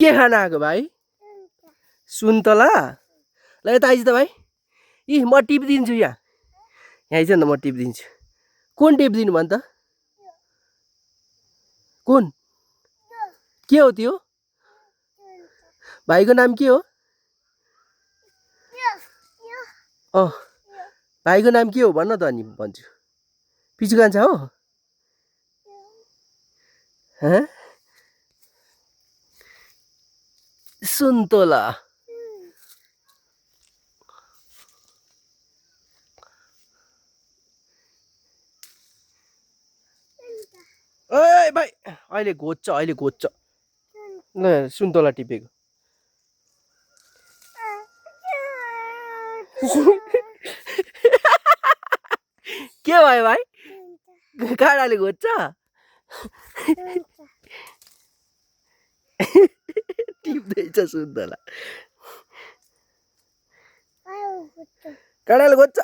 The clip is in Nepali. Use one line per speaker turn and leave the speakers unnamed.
के खान आएको भाइ? सुन्तला? ल यता आइज त भाइ। इ म टिपिदिन्छु यहाँ आइज न, म टिपिदिन्छु। कुन टिपिदिनु भन् त? कुन के हो त्यो? भाइको नाम के हो? अँ भाइको नाम के हो भन्न त अनि भन्छु। पिचु कान्छा हो? सुन्तला। ओइ भाइ अहिले घोच्छ, अहिले घोच्छ। ल सुन्तला टिपेको। के भयो भाइ? काँडाले घोच्छ? टिप्दैछ सुन्तला। काँडाले घोच्छ।